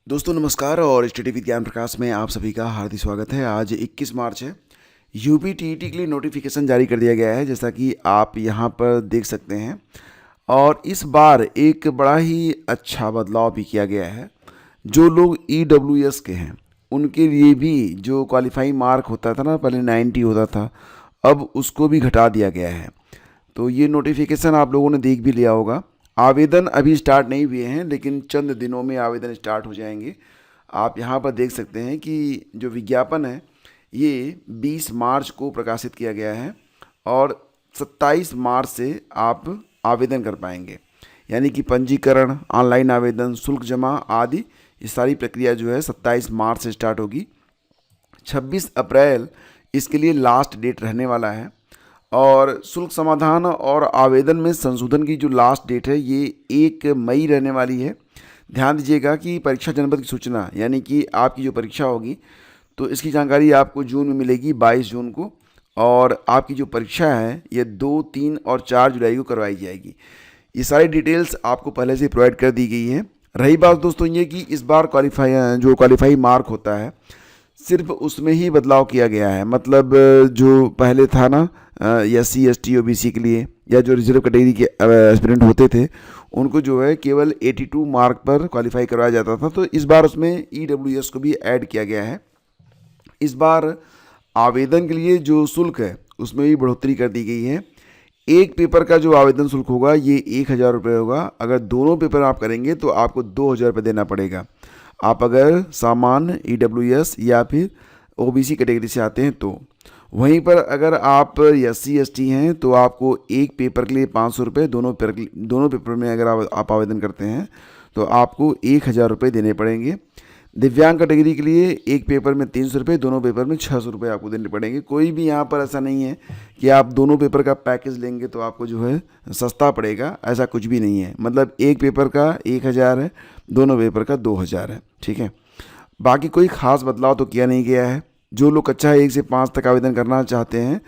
दोस्तों नमस्कार और स्टडी विद ज्ञान प्रकाश में आप सभी का हार्दिक स्वागत है। आज 21 मार्च है। यूपी टीईटी के लिए नोटिफिकेशन जारी कर दिया गया है, जैसा कि आप यहां पर देख सकते हैं। और इस बार एक बड़ा ही अच्छा बदलाव भी किया गया है। जो लोग ईडब्ल्यूएस के हैं उनके लिए भी जो क्वालिफाइंग मार्क होता था ना, पहले 90 होता था, अब उसको भी घटा दिया गया है। तो ये नोटिफिकेशन आप लोगों ने देख भी लिया होगा। आवेदन अभी स्टार्ट नहीं हुए हैं, लेकिन चंद दिनों में आवेदन स्टार्ट हो जाएंगे। आप यहाँ पर देख सकते हैं कि जो विज्ञापन है ये 20 मार्च को प्रकाशित किया गया है और 27 मार्च से आप आवेदन कर पाएंगे। यानी कि पंजीकरण, ऑनलाइन आवेदन, शुल्क जमा आदि ये सारी प्रक्रिया जो है 27 मार्च से स्टार्ट होगी। 26 अप्रैल इसके लिए लास्ट डेट रहने वाला है। और शुल्क समाधान और आवेदन में संशोधन की जो लास्ट डेट है ये 1 मई रहने वाली है। ध्यान दीजिएगा कि परीक्षा जनपद की सूचना, यानी कि आपकी जो परीक्षा होगी तो इसकी जानकारी आपको जून में मिलेगी, 22 जून को। और आपकी जो परीक्षा है ये 2, 3 और 4 जुलाई को करवाई जाएगी। ये सारी डिटेल्स आपको पहले से प्रोवाइड कर दी गई है। रही बात दोस्तों ये कि इस बार क्वालिफाई मार्क होता है, सिर्फ उसमें ही बदलाव किया गया है। मतलब जो पहले था ना SC ST OBC के लिए, या जो रिजर्व कैटेगरी के एस्पिरेंट होते थे उनको जो है केवल 82 मार्क पर क्वालिफाई करवाया जाता था। तो इस बार उसमें EWS को भी ऐड किया गया है। इस बार आवेदन के लिए जो शुल्क है उसमें भी बढ़ोतरी कर दी गई है। एक पेपर का जो आवेदन शुल्क होगा ये 1000 रुपये होगा। अगर दोनों पेपर आप करेंगे तो आपको 2000 रुपये देना पड़ेगा। आप अगर सामान्य EWS या फिर OBC कैटेगरी से आते हैं तो। वहीं पर अगर आप SC ST हैं तो आपको एक पेपर के लिए 500 रुपये, दोनों पेपर में अगर आप आवेदन करते हैं तो आपको 1000 रुपये देने पड़ेंगे। दिव्यांग कैटेगरी के लिए एक पेपर में 300 रुपये, दोनों पेपर में 600 रुपये आपको देने पड़ेंगे। कोई भी यहाँ पर ऐसा नहीं है कि आप दोनों पेपर का पैकेज लेंगे तो आपको जो है सस्ता पड़ेगा, ऐसा कुछ भी नहीं है। मतलब एक पेपर का 1000 है, दोनों पेपर का 2000 है। ठीक है, बाकी कोई ख़ास बदलाव तो किया नहीं गया है। जो लोग कक्षा 1 से 5 तक आवेदन करना चाहते हैं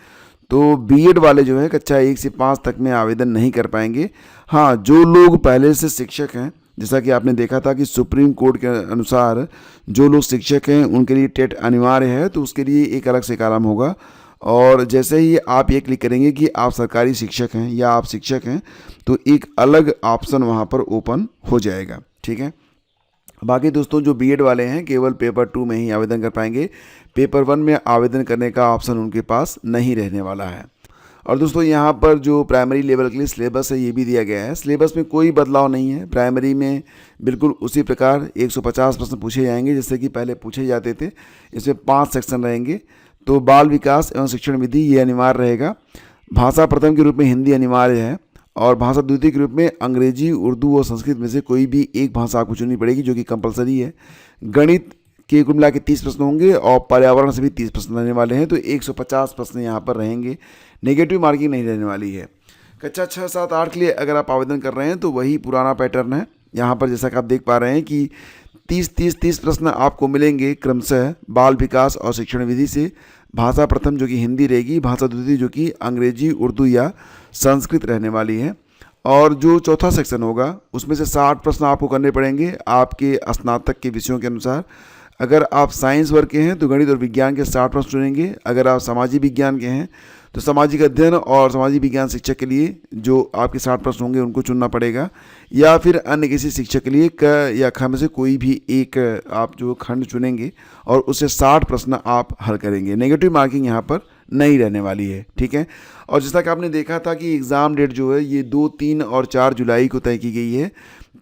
तो B.Ed वाले जो है कक्षा 1 से 5 तक में आवेदन नहीं कर पाएंगे। हाँ, जो लोग पहले से शिक्षक हैं, जैसा कि आपने देखा था कि सुप्रीम कोर्ट के अनुसार जो लोग शिक्षक हैं उनके लिए टेट अनिवार्य है, तो उसके लिए एक अलग से कॉलम होगा। और जैसे ही आप ये क्लिक करेंगे कि आप सरकारी शिक्षक हैं या आप शिक्षक हैं तो एक अलग ऑप्शन वहाँ पर ओपन हो जाएगा। ठीक है, बाकी दोस्तों जो B.Ed वाले हैं केवल पेपर 2 में ही आवेदन कर पाएंगे। पेपर 1 में आवेदन करने का ऑप्शन उनके पास नहीं रहने वाला है। और दोस्तों यहाँ पर जो प्राइमरी लेवल के लिए सिलेबस है ये भी दिया गया है। सिलेबस में कोई बदलाव नहीं है। प्राइमरी में बिल्कुल उसी प्रकार 150 प्रश्न पूछे जाएंगे जैसे कि पहले पूछे जाते थे। इसमें 5 सेक्शन रहेंगे। तो बाल विकास एवं शिक्षण विधि ये अनिवार्य रहेगा। भाषा प्रथम के रूप में हिंदी अनिवार्य है और भाषा द्वितीय के रूप में अंग्रेजी, उर्दू और संस्कृत में से कोई भी एक भाषा आपको चुननी पड़ेगी, जो कि कंपलसरी है। गणित के कुल मिला के 30 प्रश्न होंगे और पर्यावरण से भी 30 प्रश्न रहने वाले हैं। तो 150 प्रश्न यहाँ पर रहेंगे। नेगेटिव मार्किंग नहीं रहने वाली है। कक्षा 6, 7, 8 के लिए अगर आप आवेदन कर रहे हैं तो वही पुराना पैटर्न है। यहाँ पर जैसा कि आप देख पा रहे हैं कि 30 प्रश्न आपको मिलेंगे क्रमशः बाल विकास और शिक्षण विधि से। भाषा प्रथम जो कि हिंदी रहेगी, भाषा द्वितीय जो कि अंग्रेजी, उर्दू या संस्कृत रहने वाली है। और जो चौथा सेक्शन होगा उसमें से 60 प्रश्न आपको करने पड़ेंगे आपके स्नातक के विषयों के अनुसार। अगर आप साइंस वर्ग के हैं तो गणित और विज्ञान के 60 प्रश्न चुनेंगे। अगर आप सामाजिक विज्ञान के हैं तो सामाजिक अध्ययन और सामाजिक विज्ञान शिक्षक के लिए जो आपके 60 प्रश्न होंगे उनको चुनना पड़ेगा। या फिर अन्य किसी शिक्षक के लिए क या ख में से कोई भी एक आप जो खंड चुनेंगे और उससे 60 प्रश्न आप हल करेंगे। नेगेटिव मार्किंग यहाँ पर नहीं रहने वाली है। ठीक है, और जैसा कि आपने देखा था कि एग्ज़ाम डेट जो है ये 2, 3 और 4 जुलाई को तय की गई है।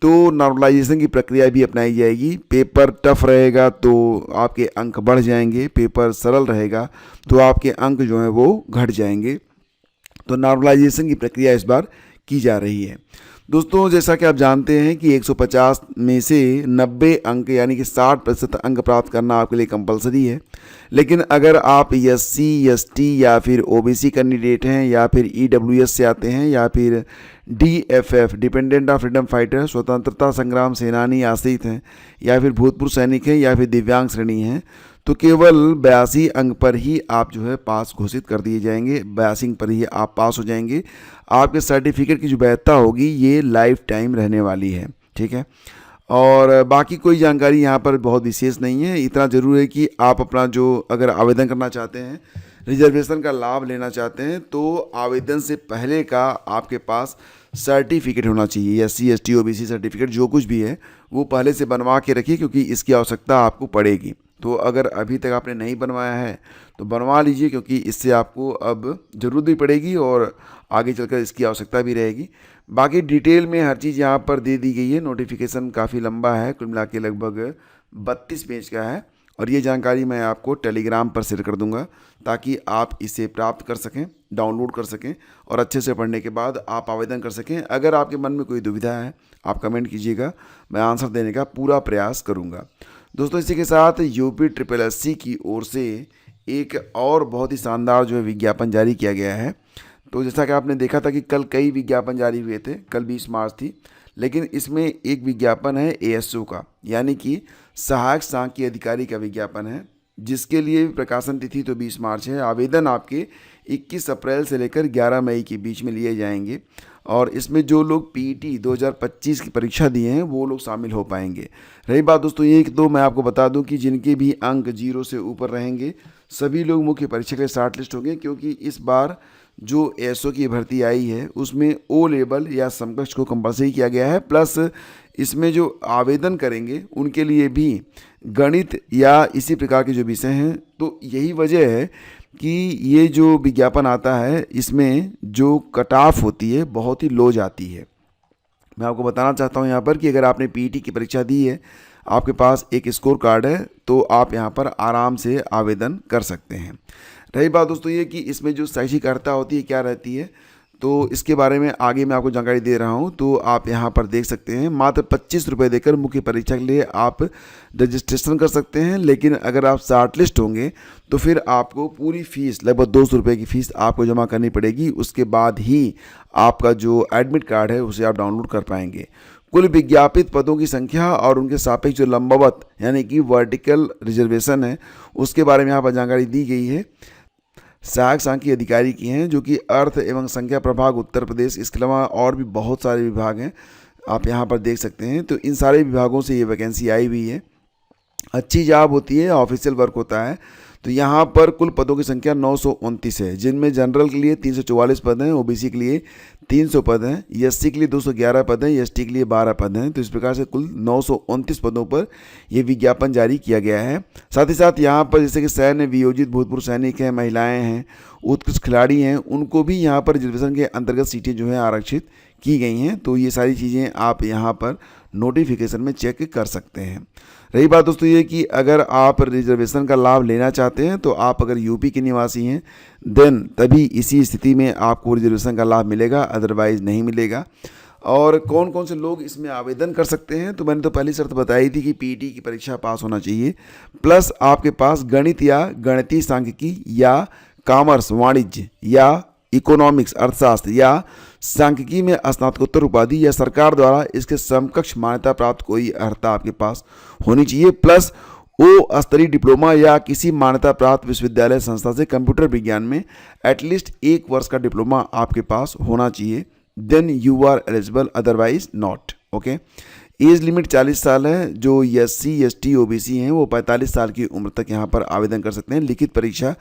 तो नॉर्मलाइजेशन की प्रक्रिया भी अपनाई जाएगी। पेपर टफ रहेगा तो आपके अंक बढ़ जाएंगे, पेपर सरल रहेगा तो आपके अंक जो हैं वो घट जाएंगे। तो नॉर्मलाइजेशन की प्रक्रिया इस बार की जा रही है। दोस्तों जैसा कि आप जानते हैं कि 150 में से 90 अंक यानी कि 60% अंक प्राप्त करना आपके लिए कंपलसरी है। लेकिन अगर आप SC ST या फिर OBC कैंडिडेट हैं या फिर EWS से आते हैं या फिर DFF dependent of freedom fighter स्वतंत्रता संग्राम सेनानी आश्रित हैं या फिर भूतपूर्व सैनिक हैं या फिर दिव्यांग श्रेणी हैं तो केवल 82 अंक पर ही आप जो है पास घोषित कर दिए जाएंगे। 82 अंक पर ही आप पास हो जाएंगे। आपके सर्टिफिकेट की जो वैधता होगी ये लाइफ टाइम रहने वाली है। ठीक है, और बाकी कोई जानकारी यहाँ पर बहुत विशेष नहीं है। इतना ज़रूर है कि आप अपना जो अगर आवेदन करना चाहते हैं, रिजर्वेशन का लाभ लेना चाहते हैं, तो आवेदन से पहले का आपके पास सर्टिफिकेट होना चाहिए, SC ST OBC सर्टिफिकेट जो कुछ भी है वो पहले से बनवा के रखिए, क्योंकि इसकी आवश्यकता आपको पड़ेगी। तो अगर अभी तक आपने नहीं बनवाया है तो बनवा लीजिए, क्योंकि इससे आपको अब ज़रूरत भी पड़ेगी और आगे चलकर इसकी आवश्यकता भी रहेगी। बाकी डिटेल में हर चीज़ यहाँ पर दे दी गई है। नोटिफिकेशन काफ़ी लंबा है, कुल मिला के लगभग 32 पेज का है, और ये जानकारी मैं आपको टेलीग्राम पर शेयर कर दूंगा ताकि आप इसे प्राप्त कर सकें, डाउनलोड कर सकें और अच्छे से पढ़ने के बाद आप आवेदन कर सकें। अगर आपके मन में कोई दुविधा है आप कमेंट कीजिएगा, मैं आंसर देने का पूरा प्रयास करूंगा। दोस्तों, इसी के साथ UPSSC की ओर से एक और बहुत ही शानदार जो है विज्ञापन जारी किया गया है। तो जैसा कि आपने देखा था कि कल कई विज्ञापन जारी हुए थे, कल 20 मार्च थी, लेकिन इसमें एक विज्ञापन है ASO का, यानी कि सहायक सांख्यिकी अधिकारी का विज्ञापन है, जिसके लिए प्रकाशन तिथि तो 20 मार्च है। आवेदन आपके 21 अप्रैल से लेकर 11 मई के बीच में लिए जाएंगे, और इसमें जो लोग PET 2025 की परीक्षा दिए हैं वो लोग शामिल हो पाएंगे। रही बात दोस्तों एक तो मैं आपको बता दूं कि जिनके भी अंक 0 से ऊपर रहेंगे सभी लोग मुख्य परीक्षा के लिए शॉर्ट लिस्ट होंगे, क्योंकि इस बार जो ASO की भर्ती आई है उसमें O लेवल या समकक्ष को कंपलसरी किया गया है। प्लस इसमें जो आवेदन करेंगे उनके लिए भी गणित या इसी प्रकार के जो विषय हैं। तो यही वजह है कि ये जो विज्ञापन आता है इसमें जो कट ऑफ होती है बहुत ही लो जाती है। मैं आपको बताना चाहता हूँ यहाँ पर कि अगर आपने PET की परीक्षा दी है, आपके पास एक स्कोर कार्ड है, तो आप यहाँ पर आराम से आवेदन कर सकते हैं। रही बात दोस्तों ये कि इसमें जो शैक्षिक अर्हता होती है क्या रहती है, तो इसके बारे में आगे मैं आपको जानकारी दे रहा हूं। तो आप यहां पर देख सकते हैं मात्र 25 रुपये देकर मुख्य परीक्षा के लिए आप रजिस्ट्रेशन कर सकते हैं, लेकिन अगर आप शॉर्ट लिस्ट होंगे तो फिर आपको पूरी फीस लगभग 200 रुपये की फ़ीस आपको जमा करनी पड़ेगी। उसके बाद ही आपका जो एडमिट कार्ड है उसे आप डाउनलोड कर पाएंगे। कुल विज्ञापित पदों की संख्या और उनके सापेक्ष जो लंबवत यानी कि वर्टिकल रिजर्वेशन है उसके बारे में यहाँ पर जानकारी दी गई है। सहायक सांख्यिकी अधिकारी की हैं, जो कि अर्थ एवं संख्या प्रभाग उत्तर प्रदेश, इसके अलावा और भी बहुत सारे विभाग हैं, आप यहाँ पर देख सकते हैं। तो इन सारे विभागों से ये वैकेंसी आई हुई है। अच्छी जॉब होती है, ऑफिशियल वर्क होता है। तो यहाँ पर कुल पदों की संख्या 929 है, जिनमें जनरल के लिए 344 पद हैं, OBC के लिए 300 पद हैं, SC के लिए 211 पद हैं, ST के लिए 12 पद हैं। तो इस प्रकार से कुल 929 पदों पर यह विज्ञापन जारी किया गया है। साथ ही साथ यहाँ पर जैसे कि सैन्य वियोजित भूतपूर्व सैनिक हैं, महिलाएं हैं, उत्कृष्ट खिलाड़ी हैं, उनको भी यहाँ पर रिजर्वेशन के अंतर्गत सीटें जो हैं आरक्षित की गई हैं। तो ये सारी चीज़ें आप यहाँ पर नोटिफिकेशन में चेक कर सकते हैं। रही बात दोस्तों ये कि अगर आप रिजर्वेशन का लाभ लेना चाहते हैं तो आप अगर यूपी के निवासी हैं देन तभी इसी स्थिति में आपको रिजर्वेशन का लाभ मिलेगा, अदरवाइज़ नहीं मिलेगा। और कौन कौन से लोग इसमें आवेदन कर सकते हैं, तो मैंने तो पहली शर्त बताई थी कि PET की परीक्षा पास होना चाहिए, प्लस आपके पास गणित या गणितीय सांख्यिकी या कॉमर्स वाणिज्य या इकोनॉमिक्स अर्थशास्त्र या सांख्यिकी में स्नातकोत्तर उपाधि या सरकार द्वारा इसके समकक्ष मान्यता प्राप्त कोई अर्हता आपके पास होनी चाहिए, प्लस O स्तरीय डिप्लोमा या किसी मान्यता प्राप्त विश्वविद्यालय संस्था से कंप्यूटर विज्ञान में एटलीस्ट 1 वर्ष का डिप्लोमा आपके पास होना चाहिए। Then you are eligible, otherwise not. Okay, age limit 40 साल है। जो SC ST OBC हैं वो 45 साल की उम्र तक यहाँ पर आवेदन कर सकते हैं। लिखित परीक्षा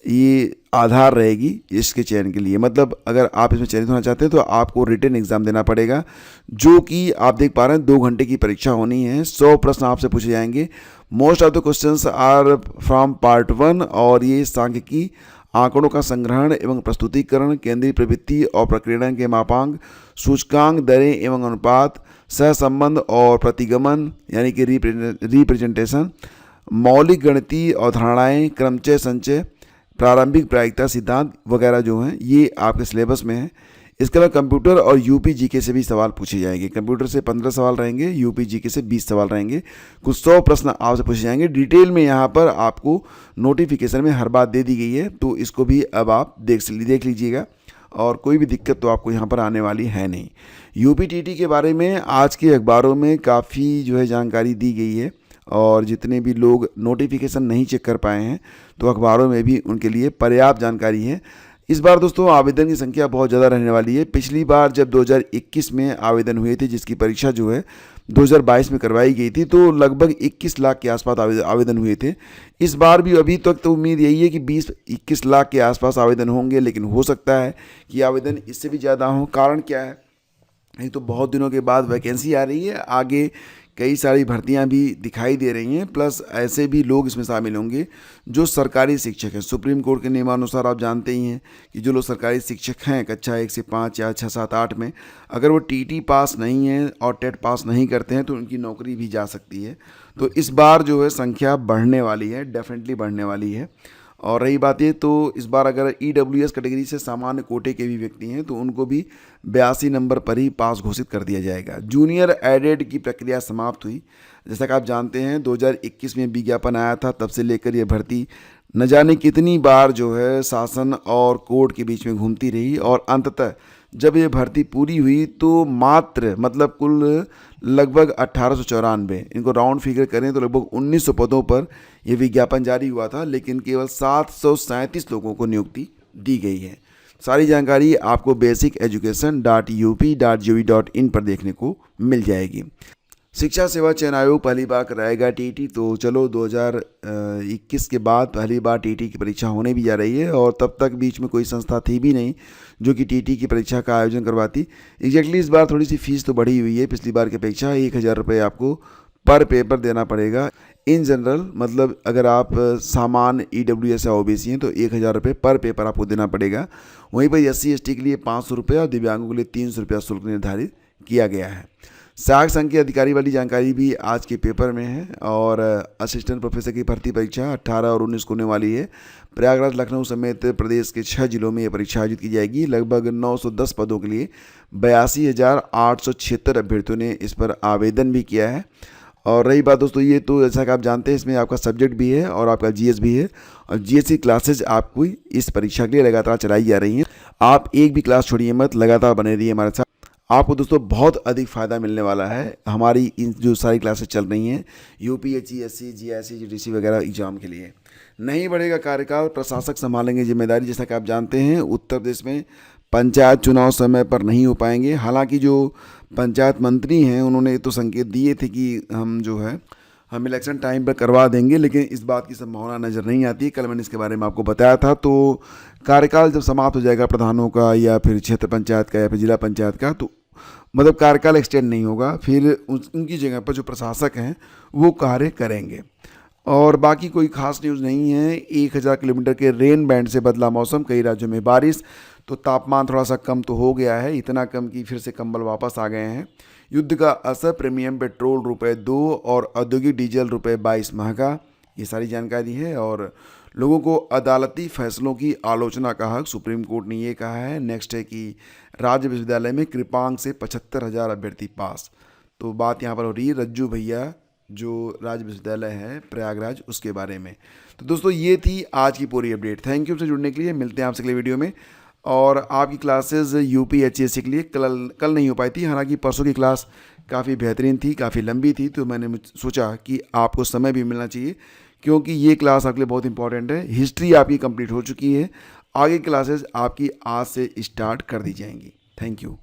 ये आधार रहेगी इसके चयन के लिए, मतलब अगर आप इसमें चयनित होना चाहते हैं तो आपको रिटन एग्जाम देना पड़ेगा, जो कि आप देख पा रहे हैं 2 घंटे की परीक्षा होनी है। 100 प्रश्न आपसे पूछे जाएंगे। Most of the questions are from part 1, और ये सांख्यिकी, आंकड़ों का संग्रहण एवं प्रस्तुतिकरण, केंद्रीय प्रवृत्ति और प्रकीर्णन के मापांक, सूचकांक, दरें एवं अनुपात, सहसंबंध और प्रतिगमन यानी कि रिप्रेजेंटेशन, मौलिक गणितीय अवधारणाएं, क्रमचय संचय, प्रारंभिक प्रायिकता सिद्धांत वगैरह जो हैं ये आपके सिलेबस में है। इसके अलावा कंप्यूटर और यूपी जीके से भी सवाल पूछे जाएंगे। कंप्यूटर से 15 सवाल रहेंगे, यूपी जीके से 20 सवाल रहेंगे। कुछ 100 प्रश्न आपसे पूछे जाएंगे। डिटेल में यहाँ पर आपको नोटिफिकेशन में हर बात दे दी गई है, तो इसको भी अब आप देख लीजिएगा और कोई भी दिक्कत तो आपको यहाँ पर आने वाली है नहीं। UPTT के बारे में आज के अखबारों में काफ़ी जो है जानकारी दी गई है, और जितने भी लोग नोटिफिकेशन नहीं चेक कर पाए हैं तो अखबारों में भी उनके लिए पर्याप्त जानकारी है। इस बार दोस्तों आवेदन की संख्या बहुत ज़्यादा रहने वाली है। पिछली बार जब 2021 में आवेदन हुए थे, जिसकी परीक्षा जो है 2022 में करवाई गई थी, तो लगभग 21 लाख के आसपास आवेदन हुए थे। इस बार भी अभी तक तो उम्मीद यही है कि 20-21 लाख के आसपास आवेदन होंगे, लेकिन हो सकता है कि आवेदन इससे भी ज़्यादा हो। कारण क्या है? एक तो बहुत दिनों के बाद वैकेंसी आ रही है, आगे कई सारी भर्तियां भी दिखाई दे रही हैं, प्लस ऐसे भी लोग इसमें शामिल होंगे जो सरकारी शिक्षक हैं। सुप्रीम कोर्ट के नियमानुसार आप जानते ही हैं कि जो लोग सरकारी शिक्षक हैं कक्षा 1 से 5 या 6, 7, 8 में, अगर वो टीटी पास नहीं है और टेट पास नहीं करते हैं तो उनकी नौकरी भी जा सकती है। तो इस बार जो है संख्या बढ़ने वाली है, डेफिनेटली बढ़ने वाली है। और रही बात ये, तो इस बार अगर EWS कैटेगरी से सामान्य कोटे के भी व्यक्ति हैं तो उनको भी 82 नंबर पर ही पास घोषित कर दिया जाएगा। जूनियर एडेड की प्रक्रिया समाप्त हुई। जैसा कि आप जानते हैं 2021 में विज्ञापन आया था, तब से लेकर ये भर्ती न जाने कितनी बार जो है शासन और कोर्ट के बीच में घूमती रही, और अंततः जब ये भर्ती पूरी हुई तो मात्र मतलब कुल लगभग 1894, इनको राउंड फिगर करें तो लगभग 1900 पदों पर यह विज्ञापन जारी हुआ था, लेकिन केवल 737 लोगों को नियुक्ति दी गई है। सारी जानकारी आपको basiceducation.up.gov.in पर देखने को मिल जाएगी। शिक्षा सेवा चयन आयोग पहली बार कराएगा टीटी, तो चलो 2021 के बाद पहली बार टीटी की परीक्षा होने भी जा रही है, और तब तक बीच में कोई संस्था थी भी नहीं जो कि टीटी की परीक्षा का आयोजन करवाती। एग्जैक्टली इस बार थोड़ी सी फीस तो बढ़ी हुई है पिछली बार की अपेक्षा। 1000 रुपये आपको पर पेपर देना पड़ेगा। इन जनरल मतलब अगर आप सामान्य EWS या OBC हैं तो 1000 रुपये पर पेपर आपको देना पड़ेगा। वहीं पर SC ST के लिए 500 रुपये और दिव्यांगों के लिए 300 रुपया शुल्क निर्धारित किया गया है। सहायक संघ के अधिकारी वाली जानकारी भी आज के पेपर में है। और असिस्टेंट प्रोफेसर की भर्ती परीक्षा 18 और 19 को होने वाली है। प्रयागराज, लखनऊ समेत प्रदेश के 6 जिलों में यह परीक्षा आयोजित की जाएगी। लगभग 910 पदों के लिए 82,876 अभ्यर्थियों ने इस पर आवेदन भी किया है। और रही बात दोस्तों, ये तो जैसा कि आप जानते हैं इसमें आपका सब्जेक्ट भी है और आपका GS भी है, और GS की क्लासेज आपको इस परीक्षा के लिए लगातार चलाई जा रही हैं। आप एक भी क्लास छोड़िए मत, लगातार बने रहिए हमारे साथ। आपको दोस्तों बहुत अधिक फ़ायदा मिलने वाला है हमारी इन जो सारी क्लासेस चल रही हैं UPSC, SC, GIC, GDC वगैरह एग्जाम के लिए। नहीं बढ़ेगा कार्यकाल, प्रशासक संभालेंगे जिम्मेदारी। जैसा कि आप जानते हैं उत्तर प्रदेश में पंचायत चुनाव समय पर नहीं हो पाएंगे। हालांकि जो पंचायत मंत्री हैं उन्होंने तो संकेत दिए थे कि हम इलेक्शन टाइम पर करवा देंगे, लेकिन इस बात की संभावना नज़र नहीं आती। कल मैंने इसके बारे में आपको बताया था। तो कार्यकाल जब समाप्त हो जाएगा प्रधानों का या फिर क्षेत्र पंचायत का या फिर जिला पंचायत का, तो मतलब कार्यकाल एक्सटेंड नहीं होगा, फिर उनकी जगह पर जो प्रशासक हैं वो कार्य करेंगे। और बाकी कोई खास न्यूज़ नहीं है। 1000 किलोमीटर के रेन बैंड से बदला मौसम, कई राज्यों में बारिश, तो तापमान थोड़ा सा कम तो हो गया है, इतना कम कि फिर से कंबल वापस आ गए हैं। युद्ध का असर, प्रीमियम पेट्रोल ₹2 और औद्योगिक डीजल ₹22 महंगा, ये सारी जानकारी है। और लोगों को अदालती फैसलों की आलोचना का हक, सुप्रीम कोर्ट ने ये कहा है। नेक्स्ट है कि राज्य विश्वविद्यालय में कृपांक से 75,000 अभ्यर्थी पास। तो बात यहाँ पर हो रही है रज्जू भैया जो राज्य विश्वविद्यालय है प्रयागराज, उसके बारे में। तो दोस्तों ये थी आज की पूरी अपडेट। थैंक यू से जुड़ने के लिए। मिलते हैं आपसे अगले वीडियो में। और आपकी क्लासेस UPHSC के लिए कल नहीं हो पाई थी, हालांकि परसों की क्लास काफ़ी बेहतरीन थी, काफ़ी लंबी थी, तो मैंने सोचा कि आपको समय भी मिलना चाहिए, क्योंकि ये क्लास आपके लिए बहुत इंपॉर्टेंट है। हिस्ट्री आपकी कंप्लीट हो चुकी है, आगे क्लासेस आपकी आज से स्टार्ट कर दी जाएंगी। Thank you.